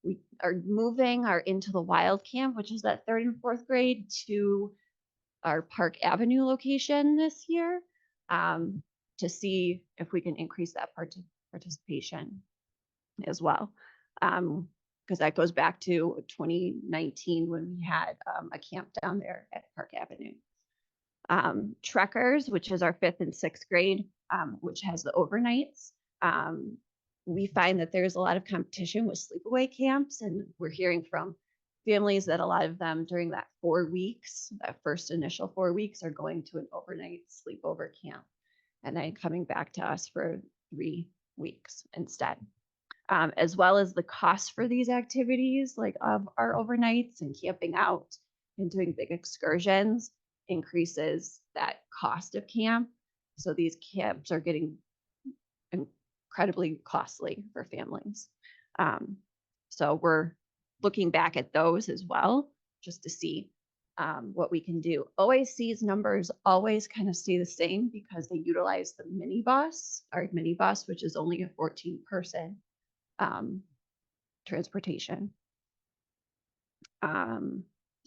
We are moving our Into the Wild camp, which is that 3rd and 4th grade, to our Park Avenue location this year to see if we can increase that participation as well. Because that goes back to 2019 when we had a camp down there at Park Avenue. Trekkers, which is our 5th and 6th grade, which has the overnights. We find that there's a lot of competition with sleepaway camps, and we're hearing from families that a lot of them during that 4 weeks, that first initial 4 weeks, are going to an overnight sleepover camp and then coming back to us for 3 weeks instead. As well as the cost for these activities, like of our overnights and camping out and doing big excursions, increases that cost of camp. So these camps are getting incredibly costly for families. So we're looking back at those as well, just to see what we can do. OAC's numbers always kind of stay the same because they utilize the minibus, our minibus, which is only a 14-person transportation.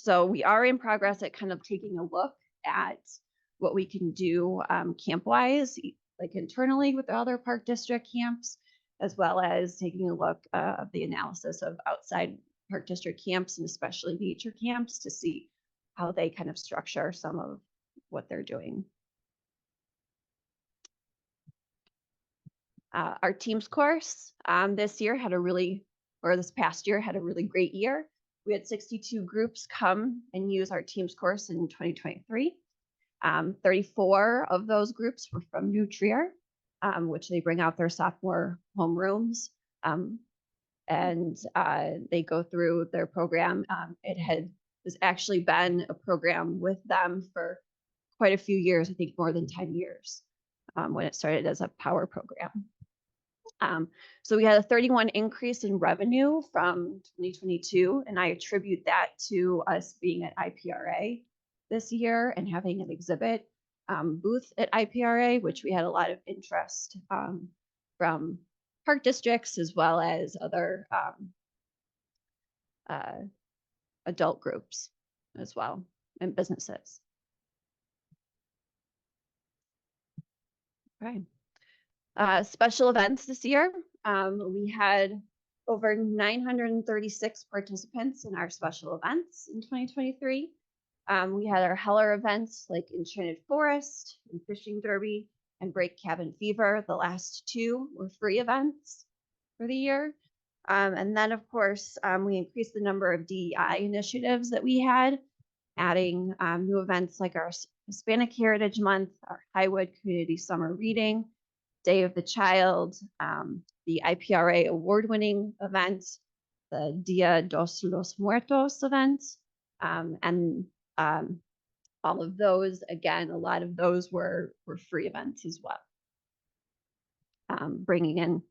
So we are in progress at kind of taking a look at what we can do camp-wise, like internally with the other park district camps, as well as taking a look at the analysis of outside Park District camps and especially nature camps to see how they kind of structure some of what they're doing. Our teams course this year had a really, or this past year had a really great year. We had 62 groups come and use our teams course in 2023. 34 of those groups were from New Trier, which they bring out their sophomore homerooms. And they go through their program. Has actually been a program with them for quite a few years, I think more than 10 years, when it started as a power program. So we had a 31 increase in revenue from 2022, and I attribute that to us being at IPRA this year and having an exhibit booth at IPRA, which we had a lot of interest from park districts as well as other adult groups as well and businesses. Okay. Special events this year. We had over 936 participants in our special events in 2023. We had our Heller events like Enchanted Forest and Fishing Derby and Break Cabin Fever. The last two were free events for the year. And then, of course, we increased the number of DEI initiatives that we had, adding new events like our Hispanic Heritage Month, our Highwood Community Summer Reading, Day of the Child, the IPRA award-winning event, the Dia dos los Muertos event, and all of those, again, a lot of those were free events as well. Bringing in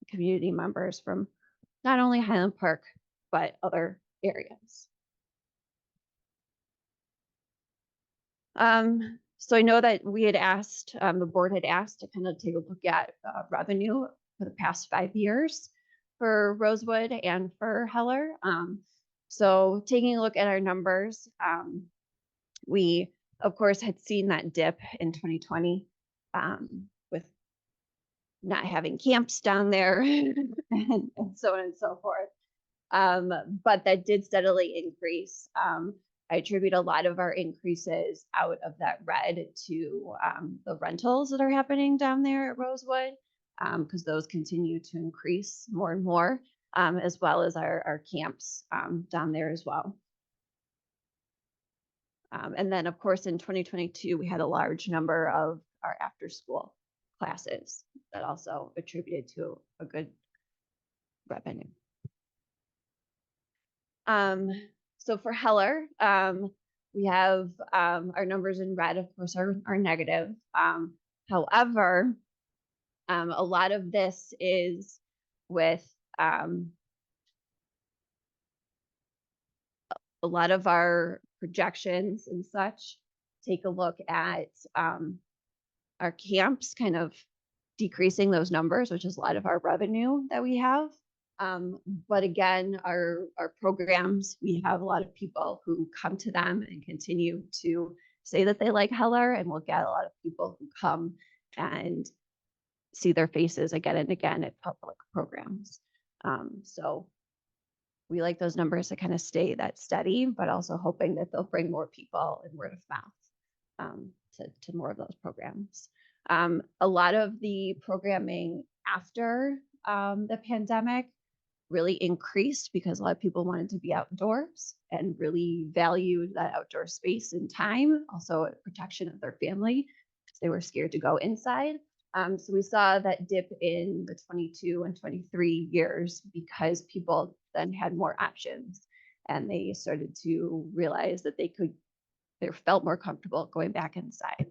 community members from not only Highland Park, but other areas. So I know that we had asked, the board had asked to kind of take a look at revenue for the past 5 years for Rosewood and for Heller. So taking a look at our numbers, we of course had seen that dip in 2020 with not having camps down there and so on and so forth. But that did steadily increase. I attribute a lot of our increases out of that red to the rentals that are happening down there at Rosewood, because those continue to increase more and more, as well as our camps down there as well. And then, of course, in 2022, we had a large number of our after-school classes that also attributed to a good revenue. So for Heller, we have our numbers in red, of course, are negative. However, a lot of this is with a lot of our projections and such. Take a look at our camps kind of decreasing those numbers, which is a lot of our revenue that we have. But again, our programs, we have a lot of people who come to them and continue to say that they like Heller, and we'll get a lot of people who come and see their faces again and again at public programs. So we like those numbers to kind of stay that steady, but also hoping that they'll bring more people and word of mouth to more of those programs. A lot of the programming after the pandemic really increased because a lot of people wanted to be outdoors and really valued that outdoor space and time, also a protection of their family because they were scared to go inside. So we saw that dip in the 22 and 23 years because people then had more options and they started to realize that they felt more comfortable going back inside.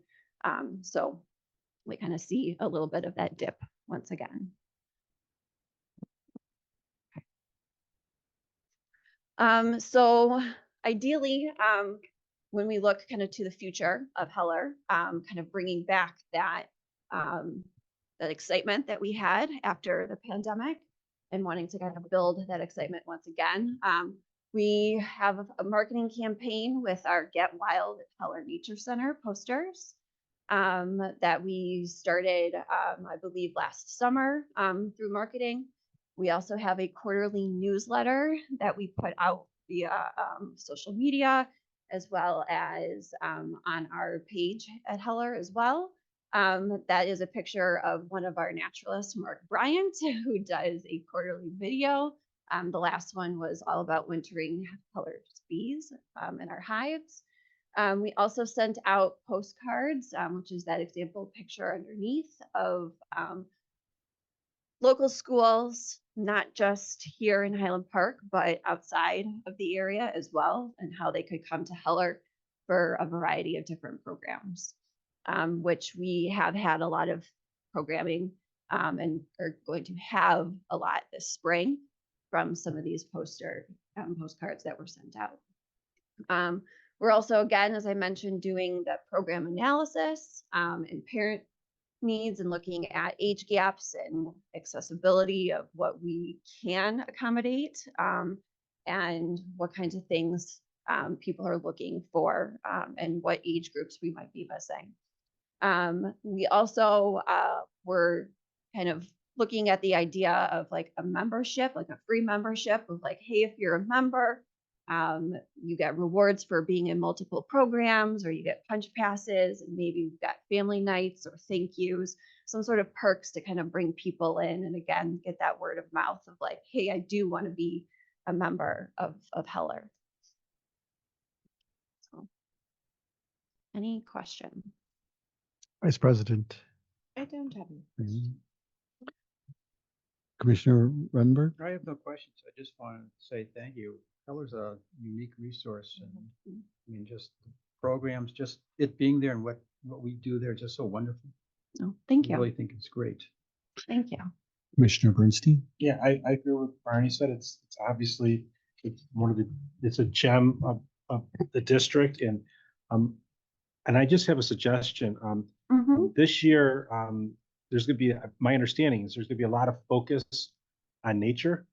So we kind of see a little bit of that dip once again. So ideally, when we look kind of to the future of Heller, kind of bringing back that excitement that we had after the pandemic and wanting to kind of build that excitement once again. We have a marketing campaign with our Get Wild Heller Nature Center posters that we started, I believe, last summer through marketing. We also have a quarterly newsletter that we put out via social media, as well as on our page at Heller as well. That is a picture of one of our naturalists, Mark Bryant, who does a quarterly video. The last one was all about wintering Heller's bees in our hives. We also sent out postcards, which is that example picture underneath of local schools, not just here in Highland Park, but outside of the area as well, and how they could come to Heller for a variety of different programs, which we have had a lot of programming and are going to have a lot this spring from some of these postcards that were sent out. We're also, again, as I mentioned, doing the program analysis and parent needs and looking at age gaps and accessibility of what we can accommodate and what kinds of things people are looking for and what age groups we might be missing. We also were kind of looking at the idea of like a membership, like a free membership of like, hey, if you're a member, you get rewards for being in multiple programs, or you get punch passes, and maybe you've got family nights or thank yous, some sort of perks to kind of bring people in and again get that word of mouth of like, hey, I do want to be a member of Heller. So, any question? Vice President. I don't have any. Commissioner Runberg. I have no questions. I just wanted to say thank you. Heller's a unique resource, and I mean, just programs, just it being there and what we do there is just so wonderful. Oh, thank I you. really think it's great. Thank you. Commissioner Bernstein. Yeah, I agree with Barney said. It's obviously it's a gem of the district, and I just have a suggestion. This year, there's going to be, my understanding is there's going to be a lot of focus on nature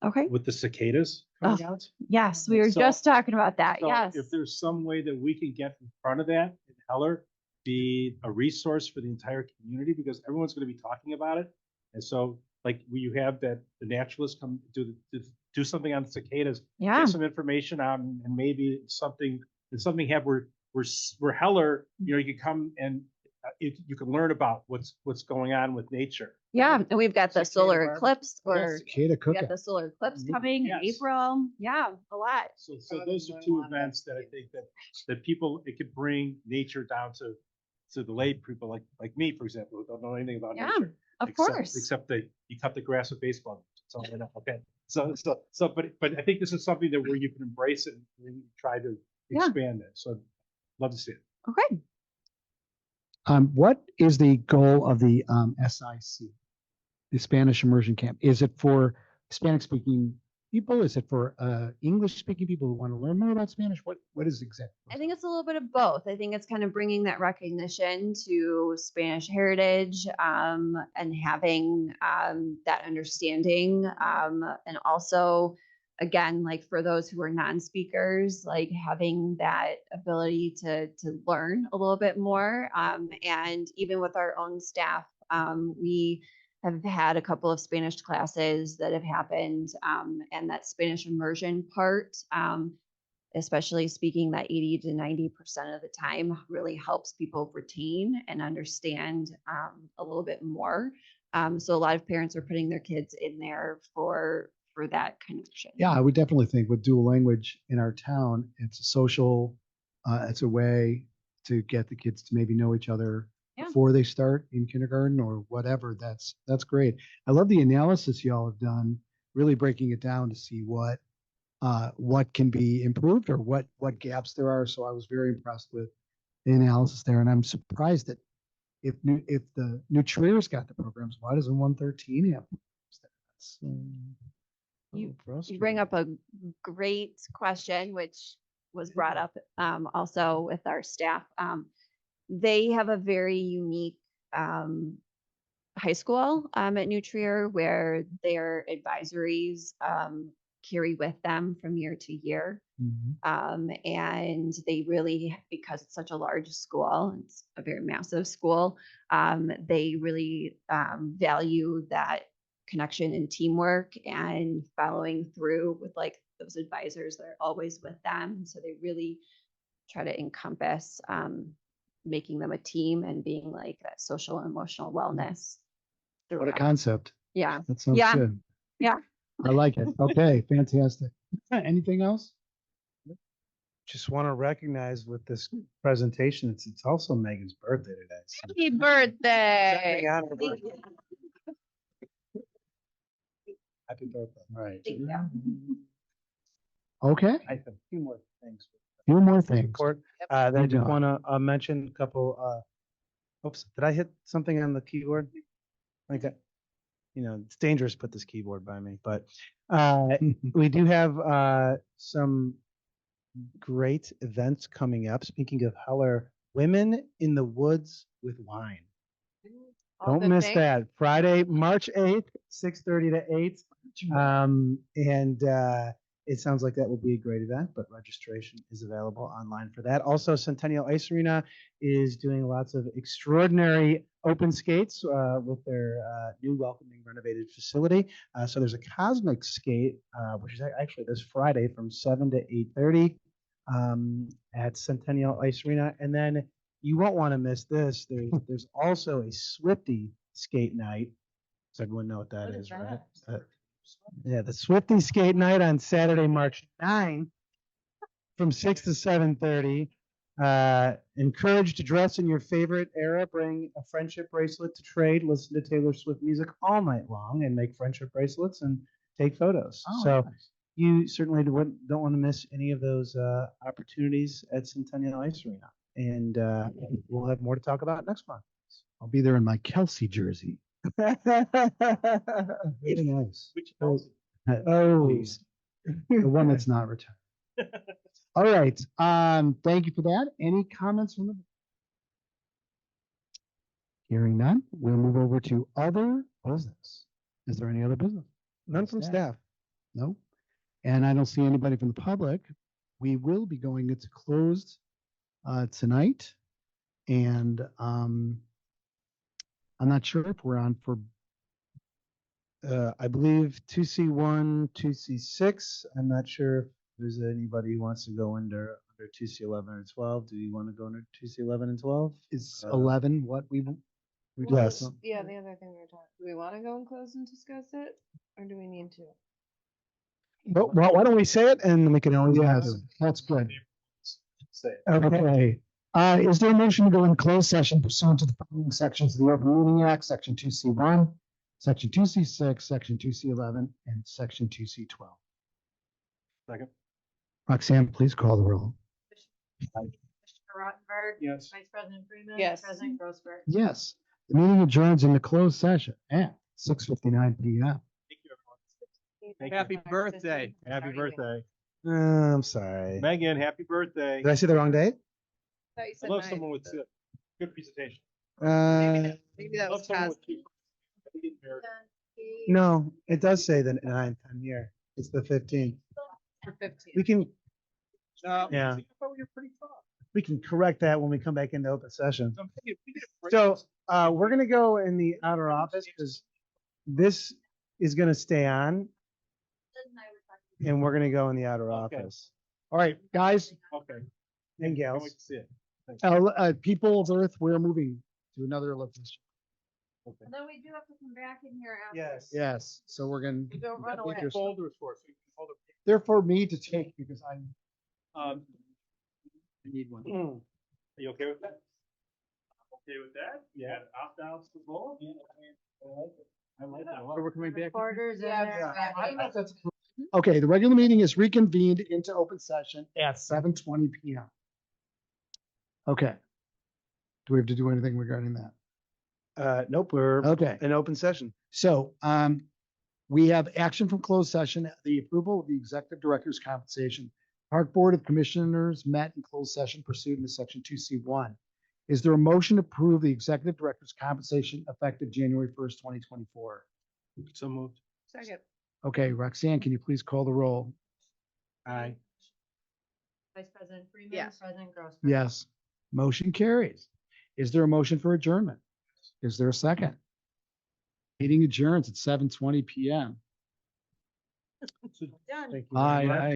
Okay. with the cicadas coming out. Yes, we were So- just talking about that. So Yes. if there's some way that we can get in front of that in Heller, be a resource for the entire community, because everyone's going to be talking about it. And so like you have that the naturalists come do something on the cicadas, Yeah. get some information on, and maybe something have where Heller, you know, you can come and you can learn about what's going on with nature. Yeah. And we've got the Cicada solar barb- eclipse or Cicada we got cookout. the solar eclipse Mhm. coming in Yes. April. Yeah, a lot. So those are two events that I think that people, it could bring nature down to the lay people like me, for example, who don't know anything about Yeah, nature. of except- course. Except that you cut the grass with baseball. That's all I know. Okay. But I think this is something that where you can embrace it and really try to Yeah. expand it. So love to see it. Okay. What is the goal of the SIC, the Spanish Immersion Camp? Is it for Hispanic speaking people? Is it for English speaking people who want to learn more about Spanish? What is exactly? I think it's a little bit of both. I think it's kind of bringing that recognition to Spanish heritage and having that understanding. And also, again, like for those who are non-speakers, like having that ability to learn a little bit more. And even with our own staff, we have had a couple of Spanish classes that have happened, and that Spanish immersion part, especially speaking that 80 to 90% of the time, really helps people retain and understand a little bit more. So a lot of parents are putting their kids in there for that connection. Yeah, I would definitely think with dual language in our town, it's a social, it's a way to get the kids to maybe know each other Yeah. before they start in kindergarten or whatever. That's great. I love the analysis y'all have done, really breaking it down to see what can be improved or what gaps there are. So I was very impressed with the analysis there, and I'm surprised that if the New Trier's got the programs, why doesn't 113 have programs there? That's, You bring up a great question, which was brought up also with our staff. They have a very unique high school at New Trier where their advisories carry with them from year to year. And they really, because it's such a large school, it's a very massive school, they really value that connection and teamwork and following through with like those advisors that are always with them. So they really try to encompass making them a team and being like that social and emotional wellness. What a throughout. concept. Yeah. That sounds Yeah. good. Yeah. I like it. Okay, fantastic. Anything else? Just want to recognize with this presentation, it's also Megan's birthday today. so Happy birthday. something on her birthday. Happy birthday. Right. Thank you. Okay, I have a few more things. few more things. Report, that I You just got it. want to mention a couple, oops, did I hit something on the keyboard? Like, it's dangerous to put this keyboard by me, but we do have some great events coming up. Speaking of Heller, Women in the Woods with Wine. All Don't good miss things. that. Friday, March 8th, 6:30 to 8. And it sounds like that will be a great event, but registration is available online for that. Also, Centennial Ice Arena is doing lots of extraordinary open skates with their new welcoming renovated facility. So there's a Cosmic Skate, which is actually this Friday from 7 to 8:30 at Centennial Ice Arena. And then you won't want to miss this. There's also a Swifty Skate Night. Does everyone know what that is, right? Yeah, the Swifty Skate Night on Saturday, March 9 from 6 to 7:30. Encouraged to dress in your favorite era, bring a friendship bracelet to trade, listen to Taylor Swift music all night long, and make friendship bracelets and take photos. Oh, So nice. you certainly don't want to miss any of those opportunities at Centennial Ice Arena. And we'll have more to talk about next month. I'll be there in my Kelsey jersey. Very nice. Which Oh, Please. The one that's not retired. All right. Thank you for that. Any comments from the? Hearing none, we'll move over to other business. Is there any other business? none from staff. No. And I don't see anybody from the public. We will be going into closed tonight. And I'm not sure if we're on for I believe 2C1, 2C6. I'm not sure if there's anybody who wants to go under 2C11 or 12. Do you want to go under 2C11 and 12? is 11 what we Yes. Yeah, the other thing we were talking, do we want to go and close and discuss it, or do we need to? But well, why don't we say it and we can always add to Yes, it. that's good. Say it. Okay. Is there a motion to go in closed session pursuant to the following sections of the Open Meeting Act, Section 2C1, Section 2C6, Section 2C11, and Section 2C12? Second. Roxanne, please call the roll. Commissioner Rottenberg. Yes. Vice President Freeman. Yes. President Grossberg. Yes, the meeting adjourns in the closed session at 6:59 p.m. Thank you, everyone. Thank you. Happy birthday. Happy birthday. I'm sorry. Megan, happy birthday. Did I say the wrong date? Thought you I said love nine, someone with but good presentation. Maybe that Love was someone Cos. with No, it does say the 9th year. It's the 15th. For 15. We can No, Yeah. I thought we were pretty tough. we can correct that when we come back into open session. I'm thinking we did a great So job. we're gonna go in the outer office because this is gonna stay on, and we're gonna go in the outer Okay. office. All right, guys, Okay. And Can't gals. wait to see it. people of Earth, we're moving to another location. Okay. And then we do have to come back in here after. Yes. Yes, so we're gonna, Don't run What away. the folders for, so you can hold it. they're for me to take because I'm, I need one. Are you okay with that? Okay with that? Yeah, opt-outs to vote? I like it a lot. So we're coming back. Reporters in Yeah, there. I don't know if that's. Okay, the regular meeting is reconvened into open session at 7:20 p.m. Okay. Do we have to do anything regarding that? Nope, we're Okay, in open session. so we have action from closed session, the approval of the executive director's compensation. Park Board of Commissioners met in closed session pursuant to section 2C1. Is there a motion to approve the executive director's compensation effective January 1st, 2024? So moved. Second. Okay, Roxanne, can you please call the roll? Aye. Vice President Freeman. Yes. President Grossberg. Yes. Motion carries. Is there a motion for adjournment? Is there a second? Meeting adjourns at 7:20 PM. So Done. Thank you very Aye, much. aye.